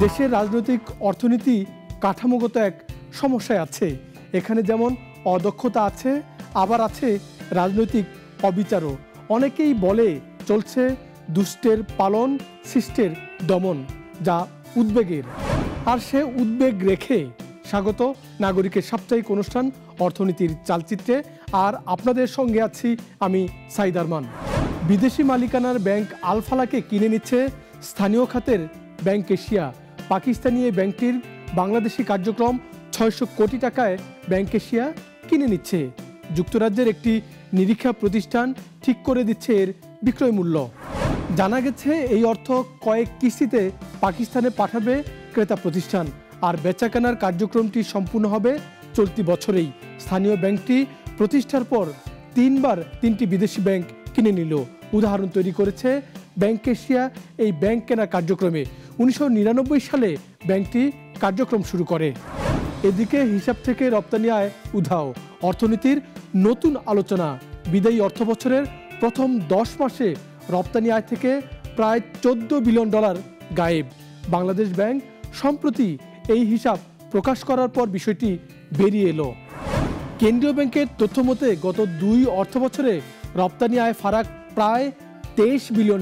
দেশের রাজনৈতিক অর্থনীতি কাঠামোগত এক সমস্যায় আছে। এখানে যেমন অদক্ষতা আছে, আবার আছে রাজনৈতিক অবিচারও। অনেকেই বলে চলছে দুষ্টের পালন, শিষ্টের দমন, যা উদ্বেগের। আর সে উদ্বেগ রেখে স্বাগত নাগরিকের সাপ্তাহিক অনুষ্ঠান অর্থনীতির চালচিত্রে। আর আপনাদের সঙ্গে আছি আমি সাইদ আরমান। বিদেশি মালিকানার ব্যাংক আল ফালাহকে কিনে নিচ্ছে স্থানীয় খাতের ব্যাংক এশিয়া। পাকিস্তানি এই ব্যাংকটির বাংলাদেশি কার্যক্রম ৬০০ কোটি টাকায় ব্যাংক এশিয়া কিনে নিচ্ছে। যুক্তরাজ্যের একটি নিরীক্ষা প্রতিষ্ঠান ঠিক করে দিচ্ছে এর বিক্রয় মূল্য। জানা গেছে এই অর্থ কয়েক কিস্তিতে পাকিস্তানে পাঠাবে ক্রেতা প্রতিষ্ঠান, আর বেচাকেনার কার্যক্রমটি সম্পূর্ণ হবে চলতি বছরেই। স্থানীয় ব্যাংকটি প্রতিষ্ঠার পর ৩ বার ৩টি বিদেশি ব্যাংক কিনে নিল। উদাহরণ তৈরি করেছে ব্যাংক এশিয়া এই ব্যাংক কেনার কার্যক্রমে। ১৯৯৯ সালে ব্যাংকটি কার্যক্রম শুরু করে। এদিকে হিসাব থেকে রপ্তানি আয় উধাও, অর্থনীতির নতুন আলোচনা। বিদায়ী অর্থ বছরের প্রথম ১০ মাসে রপ্তানি আয় থেকে প্রায় $১৪ বিলিয়ন গায়েব। বাংলাদেশ ব্যাংক সম্প্রতি এই হিসাব প্রকাশ করার পর বিষয়টি বেরিয়ে এলো। কেন্দ্রীয় ব্যাংকের তথ্য মতে গত ২ অর্থ বছরে রপ্তানি আয় ফারাক প্রায় $২৩ বিলিয়ন।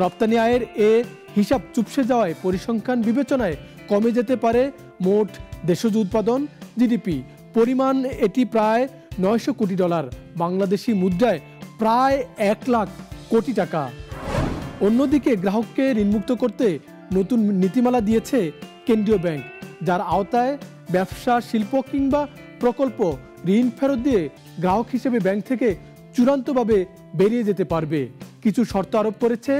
রপ্তানি আয়ের এ হিসাব চুপসে যাওয়ায় পরিসংখ্যান বিবেচনায় কমে যেতে পারে মোট দেশজ উৎপাদন জিডিপি পরিমাণ। এটি প্রায় $৯০০ কোটি, বাংলাদেশি মুদ্রায় প্রায় ১ লাখ কোটি টাকা। অন্যদিকে গ্রাহককে ঋণমুক্ত করতে নতুন নীতিমালা দিয়েছে কেন্দ্রীয় ব্যাংক, যার আওতায় ব্যবসা, শিল্প কিংবা প্রকল্প ঋণ ফেরত দিয়ে গ্রাহক হিসেবে ব্যাংক থেকে চূড়ান্তভাবে বেরিয়ে যেতে পারবে। কিছু শর্ত আরোপ করেছে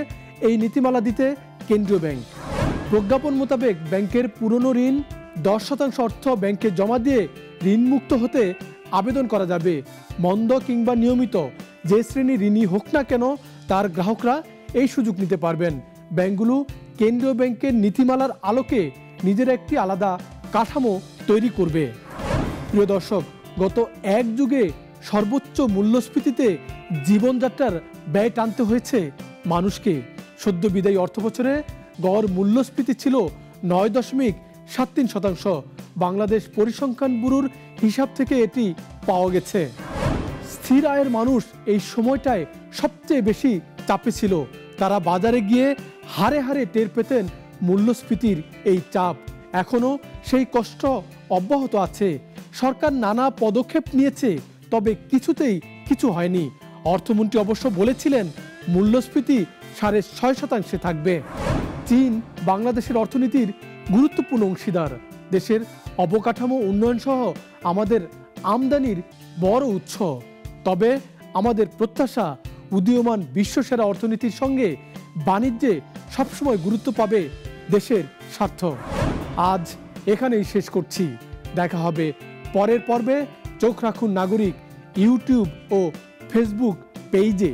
এই নীতিমালা দিতে কেন্দ্রীয় ব্যাংক। প্রজ্ঞাপন মোতাবেক ব্যাংকের পুরনো ঋণ ১০% অর্থ ব্যাংকে জমা দিয়ে ঋণমুক্ত হতে আবেদন করা যাবে। মন্দ কিংবা নিয়মিত যে শ্রেণীর ঋণই হোক না কেন, তার গ্রাহকরা এই সুযোগ নিতে পারবেন। ব্যাংকগুলো কেন্দ্রীয় ব্যাংকের নীতিমালার আলোকে নিজের একটি আলাদা কাঠামো তৈরি করবে। প্রিয় দর্শক, গত এক যুগে সর্বোচ্চ মূল্যস্ফীতিতে জীবনযাত্রার ব্যয় টানতে হয়েছে মানুষকে। সদ্য বিদায়ী অর্থ বছরে গড় মূল্যস্ফীতি ছিল ৯.৭৩%। বাংলাদেশ পরিসংখ্যান ব্যুরোর হিসাব থেকে এটি পাওয়া গেছে। স্থির আয়ের মানুষ এই সময়টায় সবচেয়ে বেশি চাপে ছিল। তারা বাজারে গিয়ে হারে হারে টের পেতেন মূল্যস্ফীতির এই চাপ। এখনো সেই কষ্ট অব্যাহত আছে। সরকার নানা পদক্ষেপ নিয়েছে, তবে কিছুতেই কিছু হয়নি। অর্থমন্ত্রী অবশ্য বলেছিলেন মূল্যস্ফীতি ৬.৫% থাকবে। চীন বাংলাদেশের অর্থনীতির গুরুত্বপূর্ণ অংশীদার। দেশের অবকাঠামো উন্নয়ন সহ আমাদের আমদানির বড় উৎস। তবে আমাদের প্রত্যাশা উদীয়মান বিশ্বসেরা অর্থনীতির সঙ্গে বাণিজ্যে সবসময় গুরুত্ব পাবে দেশের স্বার্থ। আজ এখানেই শেষ করছি। দেখা হবে পরের পর্বে। চোখ রাখুন নাগরিক ইউটিউব ও ফেসবুক পেজে।